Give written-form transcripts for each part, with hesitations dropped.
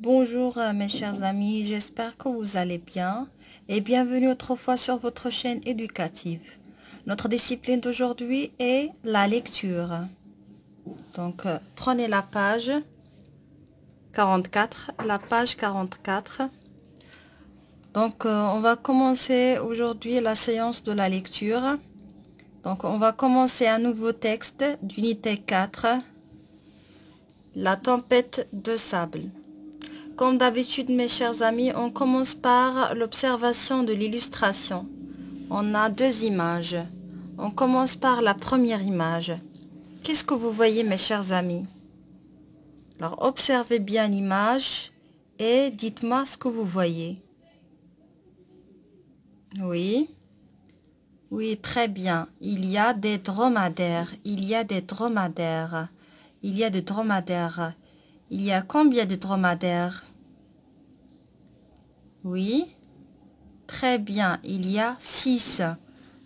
Bonjour mes chers amis, j'espère que vous allez bien et bienvenue autrefois sur votre chaîne éducative. Notre discipline d'aujourd'hui est la lecture. Donc prenez la page 44, la page 44. Donc on va commencer aujourd'hui la séance de la lecture. Donc on va commencer un nouveau texte d'unité 4, la tempête de sable. Comme d'habitude, mes chers amis, on commence par l'observation de l'illustration. On a deux images. On commence par la première image. Qu'est-ce que vous voyez, mes chers amis? Alors, observez bien l'image et dites-moi ce que vous voyez. Oui. Oui, très bien. Il y a des dromadaires. Il y a des dromadaires. Il y a des dromadaires. Il y a combien de dromadaires? Oui, très bien, il y a 6.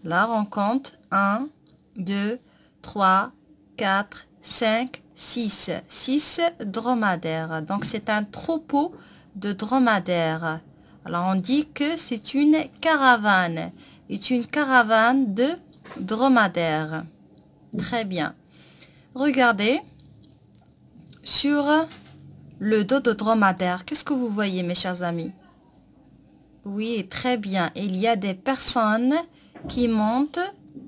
Là, on compte 1, 2, 3, 4, 5, 6. 6 dromadaires. Donc, c'est un troupeau de dromadaires. Alors, on dit que c'est une caravane. C'est une caravane de dromadaires. Très bien. Regardez sur le dos de dromadaire. Qu'est-ce que vous voyez, mes chers amis? Oui, très bien. Il y a des personnes qui montent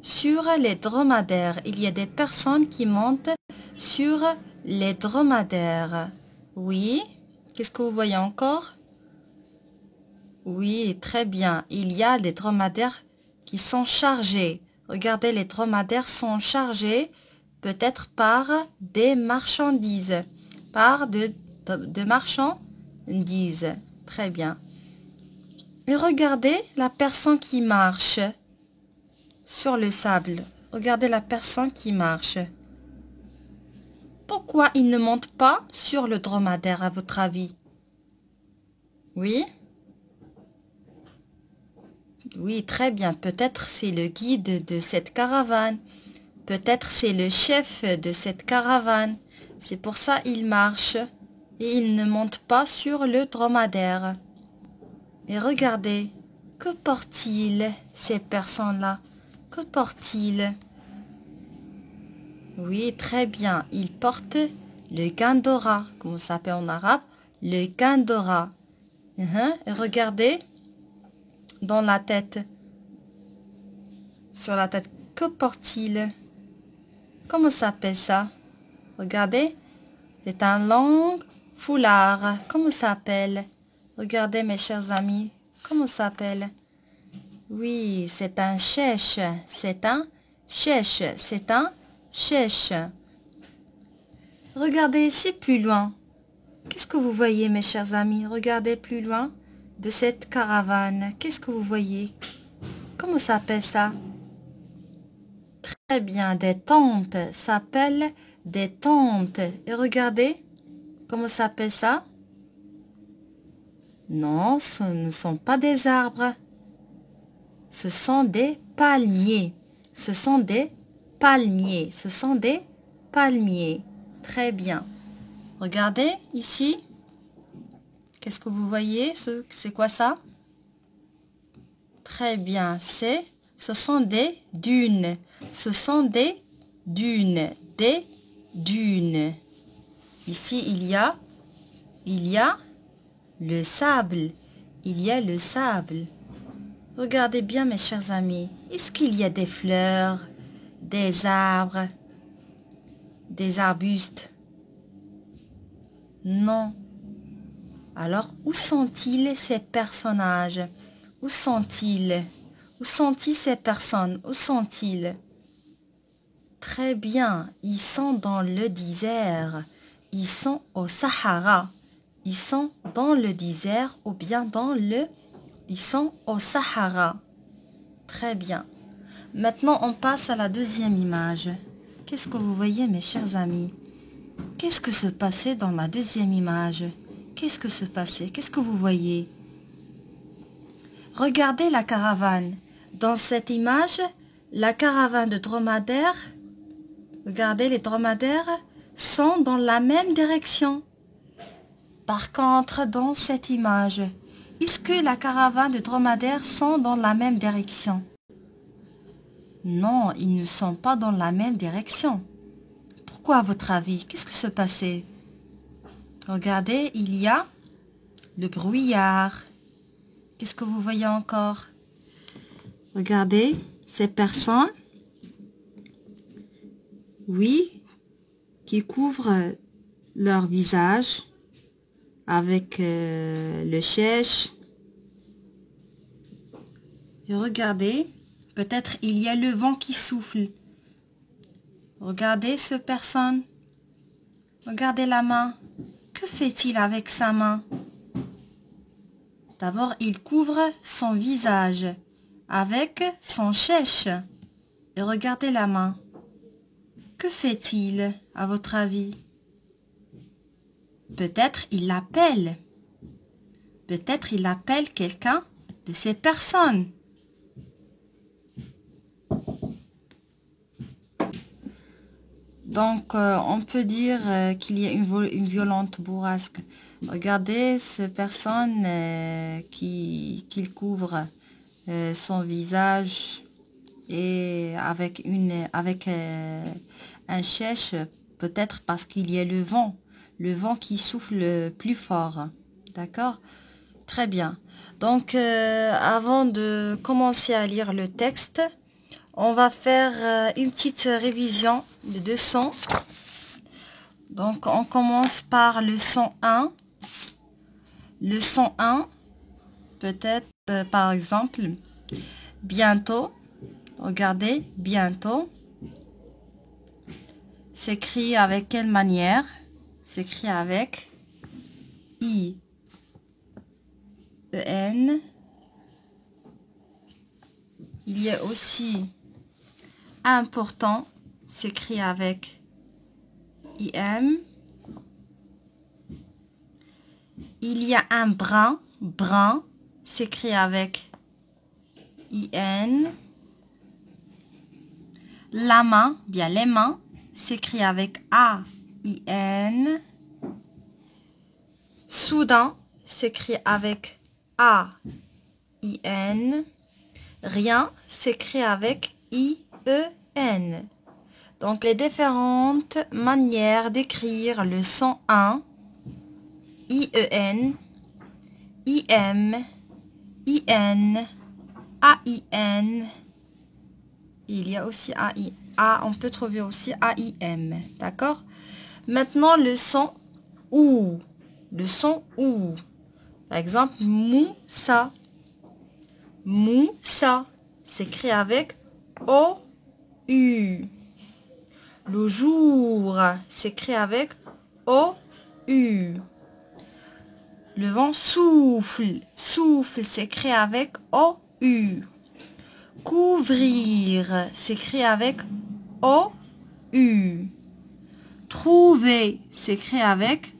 sur les dromadaires. Il y a des personnes qui montent sur les dromadaires. Oui. Qu'est-ce que vous voyez encore? Oui, très bien. Il y a des dromadaires qui sont chargés. Regardez, les dromadaires sont chargés peut-être par des marchandises. Par de marchandises. Très bien. Et regardez la personne qui marche sur le sable. Regardez la personne qui marche. Pourquoi il ne monte pas sur le dromadaire, à votre avis? Oui? Oui, très bien. Peut-être c'est le guide de cette caravane. Peut-être c'est le chef de cette caravane. C'est pour ça qu'il marche. Et il ne monte pas sur le dromadaire. Et regardez, que portent-ils, ces personnes-là? Que portent-ils? Oui, très bien. Ils portent le gandora. Comment ça s'appelle en arabe? Le gandora. Et regardez dans la tête. Sur la tête, que portent-ils? Comment ça s'appelle ça? Regardez. C'est un long foulard. Comment ça s'appelle? Regardez, mes chers amis. Comment ça s'appelle? Oui, c'est un chèche. C'est un chèche. C'est un chèche. Regardez ici plus loin. Qu'est-ce que vous voyez, mes chers amis? Regardez plus loin de cette caravane. Qu'est-ce que vous voyez? Comment s'appelle ça? Très bien, des tentes. Ça s'appelle des tentes. Et regardez, comment s'appelle ça? Non, ce ne sont pas des arbres. Ce sont des palmiers. Ce sont des palmiers. Ce sont des palmiers. Très bien. Regardez ici. Qu'est-ce que vous voyez? C'est quoi ça? Très bien. Ce sont des dunes. Ce sont des dunes. Des dunes. Ici, il y a le sable. Il y a le sable. Regardez bien, mes chers amis. Est-ce qu'il y a des fleurs, des arbres, des arbustes? Non. Alors, où sont-ils ces personnages? Où sont-ils? Où sont-ils ces personnes? Où sont-ils? Très bien, ils sont dans le désert. Ils sont au Sahara. Ils sont dans le désert ou bien Ils sont au Sahara. Très bien. Maintenant, on passe à la deuxième image. Qu'est-ce que vous voyez, mes chers amis? Qu'est-ce que se passait dans la deuxième image? Qu'est-ce que se passait? Qu'est-ce que vous voyez? Regardez la caravane. Dans cette image, la caravane de dromadaires, regardez, les dromadaires sont dans la même direction. Par contre, dans cette image, est-ce que la caravane de dromadaires sont dans la même direction? Non, ils ne sont pas dans la même direction. Pourquoi à votre avis? Qu'est-ce que se passait? Regardez, il y a le brouillard. Qu'est-ce que vous voyez encore? Regardez, ces personnes, oui, qui couvrent leur visage avec le chèche. Et regardez, peut-être il y a le vent qui souffle. Regardez cette personne. Regardez la main. Que fait-il avec sa main? D'abord, il couvre son visage avec son chèche. Et regardez la main. Que fait-il, à votre avis? Peut-être il l'appelle. Peut-être il appelle quelqu'un de ces personnes. Donc, on peut dire qu'il y a une violente bourrasque. Regardez cette personne qui couvre son visage et avec un chèche, peut-être parce qu'il y a le vent qui souffle plus fort. D'accord? Très bien. Donc, avant de commencer à lire le texte, on va faire une petite révision de 2 sons. Donc, on commence par le son 1. Le son 1, peut-être, par exemple, bientôt. Regardez, bientôt. S'écrit avec quelle manière? S'écrit avec I, E, N. Il y a aussi important, s'écrit avec IM. Il y a un brun, s'écrit avec IN. La main, bien les mains, s'écrit avec AIN. Soudain, s'écrit avec AIN. Rien, s'écrit avec IEN. Donc, les différentes manières d'écrire le son 1, IEN, IM, IN, AIN. Il y a aussi AI. On peut trouver aussi AIM. D'accord? Maintenant, le son OU. Le son OU. Par exemple, Moussa. Moussa. S'écrit avec O-U. Le jour s'écrit avec O-U. Le vent souffle. Souffle s'écrit avec O-U. Couvrir s'écrit avec O-U. Trouver s'écrit avec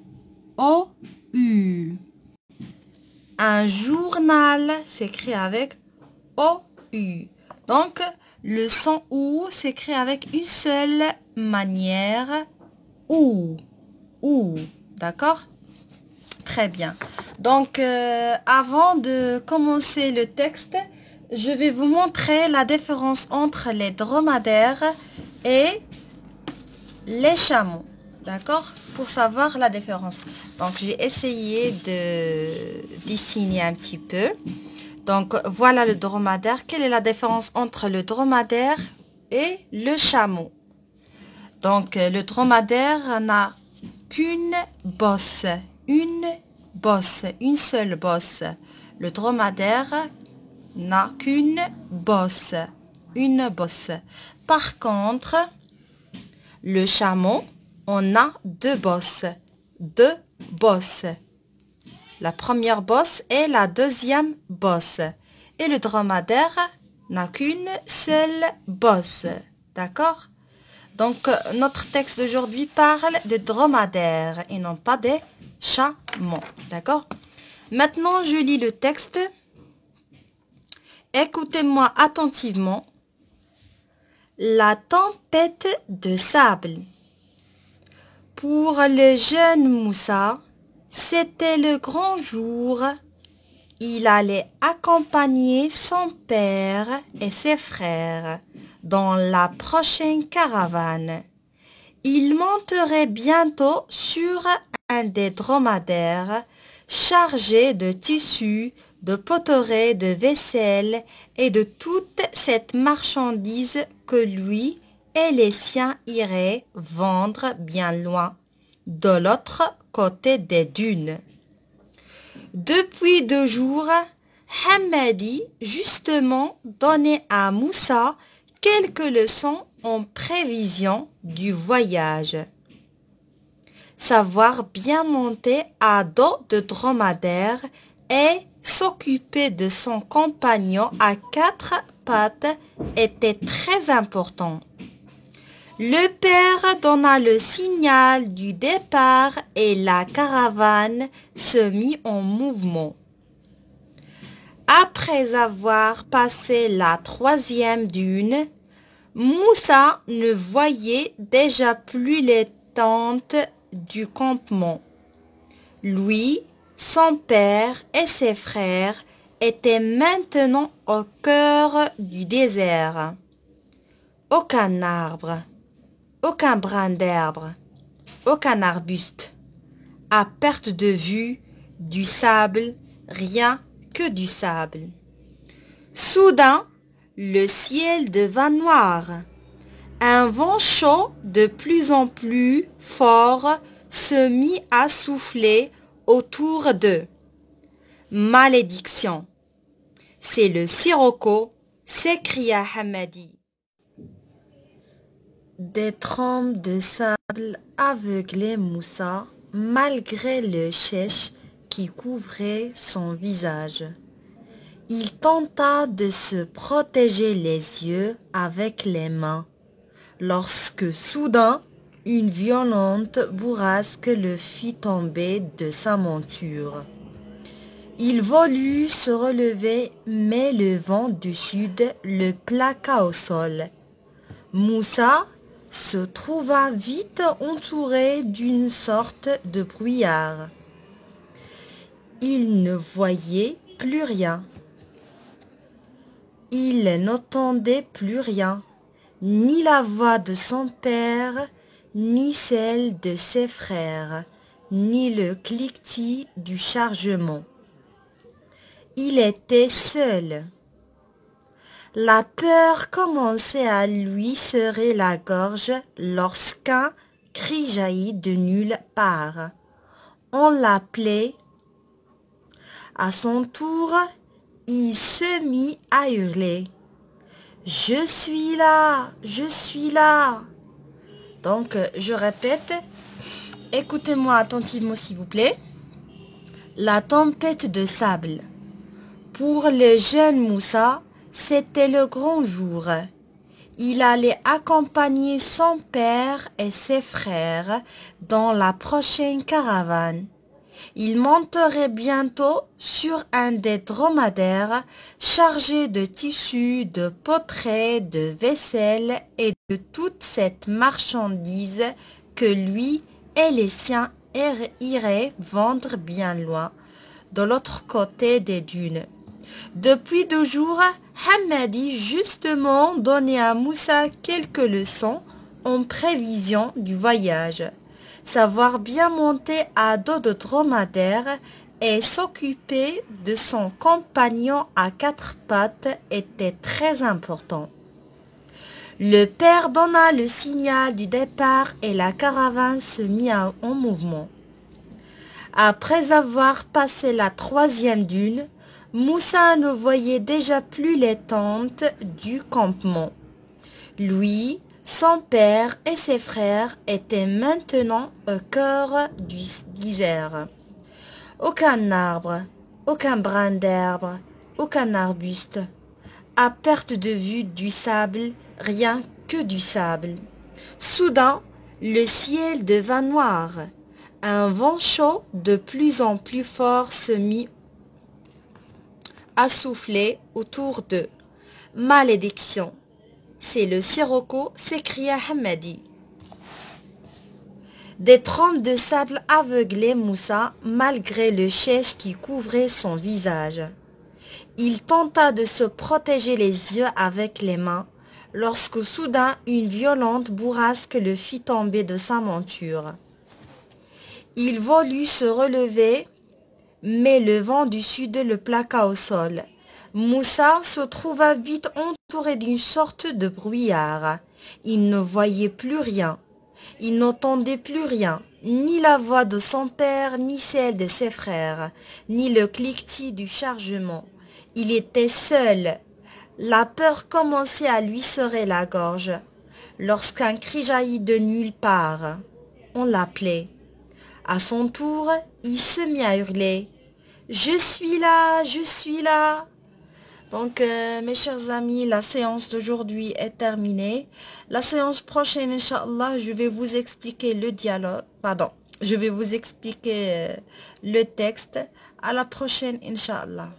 O-U. Un journal s'écrit avec O-U. Donc, le son OU s'écrit avec une seule manière. OU. OU. D'accord? Très bien. Donc, avant de commencer le texte, je vais vous montrer la différence entre les dromadaires et les chameaux. D'accord? Pour savoir la différence. Donc, j'ai essayé de dessiner un petit peu. Donc, voilà le dromadaire. Quelle est la différence entre le dromadaire et le chameau? Donc, le dromadaire n'a qu'une bosse. Une seule bosse. Le dromadaire n'a qu'une bosse. Une bosse. Par contre, le chameau, on a deux bosses. Deux bosses. La première bosse et la deuxième bosse. Et le dromadaire n'a qu'une seule bosse. D'accord? Donc, notre texte d'aujourd'hui parle de dromadaire et non pas des chameaux. D'accord? Maintenant, je lis le texte. Écoutez-moi attentivement. La tempête de sable. Pour le jeune Moussa, C'était le grand jour. Il allait accompagner son père et ses frères dans la prochaine caravane. Il monterait bientôt sur un des dromadaires chargé de tissus, de poteries, de vaisselle et de toute cette marchandise que lui et les siens iraient vendre bien loin, de l'autre côté des dunes. Depuis 2 jours, Hamadi justement donnait à Moussa quelques leçons en prévision du voyage. Savoir bien monter à dos de dromadaire et s'occuper de son compagnon à 4 pattes était très important. Le père donna le signal du départ et la caravane se mit en mouvement. Après avoir passé la 3e dune, Moussa ne voyait déjà plus les tentes du campement. Lui, son père et ses frères étaient maintenant au cœur du désert. Aucun arbre, aucun brin d'herbe, aucun arbuste. À perte de vue, du sable, rien que du sable. Soudain, le ciel devint noir. Un vent chaud de plus en plus fort se mit à souffler autour d'eux. Malédiction! C'est le sirocco, s'écria Hamadi. Des trompes de sable aveuglaient Moussa malgré le chèche qui couvrait son visage. Il tenta de se protéger les yeux avec les mains, lorsque soudain, une violente bourrasque le fit tomber de sa monture. Il voulut se relever, mais le vent du sud le plaqua au sol. Moussa se trouva vite entouré d'une sorte de brouillard. Il ne voyait plus rien. Il n'entendait plus rien, ni la voix de son père, ni celle de ses frères, ni le cliquetis du chargement. Il était seul. La peur commençait à lui serrer la gorge lorsqu'un cri jaillit de nulle part. On l'appelait. À son tour, il se mit à hurler. « Je suis là, je suis là !» Donc, je répète, écoutez-moi attentivement s'il vous plaît. La tempête de sable. Pour le jeune Moussa, c'était le grand jour. Il allait accompagner son père et ses frères dans la prochaine caravane. Il monterait bientôt sur un des dromadaires chargé de tissus, de poteries, de vaisselle et de toute cette marchandise que lui et les siens iraient vendre bien loin, de l'autre côté des dunes. Depuis 2 jours, Hamadi justement donnait à Moussa quelques leçons en prévision du voyage. Savoir bien monter à dos de dromadaire et s'occuper de son compagnon à 4 pattes était très important. Le père donna le signal du départ et la caravane se mit en mouvement. Après avoir passé la 3e dune, Moussa ne voyait déjà plus les tentes du campement. Lui, son père et ses frères étaient maintenant au cœur du désert. Aucun arbre, aucun brin d'herbe, aucun arbuste. À perte de vue du sable, rien que du sable. Soudain, le ciel devint noir. Un vent chaud de plus en plus fort se mit à souffler autour d'eux. Malédiction! C'est le sirocco, s'écria Hamadi. Des trompes de sable aveuglaient Moussa malgré le chèche qui couvrait son visage. Il tenta de se protéger les yeux avec les mains lorsque soudain une violente bourrasque le fit tomber de sa monture. Il voulut se relever, mais le vent du sud le plaqua au sol. Moussa se trouva vite entouré d'une sorte de brouillard. Il ne voyait plus rien. Il n'entendait plus rien, ni la voix de son père, ni celle de ses frères, ni le cliquetis du chargement. Il était seul. La peur commençait à lui serrer la gorge. Lorsqu'un cri jaillit de nulle part, on l'appelait. À son tour, il se mit à hurler. « Je suis là, je suis là !» Donc, mes chers amis, la séance d'aujourd'hui est terminée. La séance prochaine, Inch'Allah, je vais vous expliquer le dialogue. Pardon, je vais vous expliquer le texte. À la prochaine, Inch'Allah.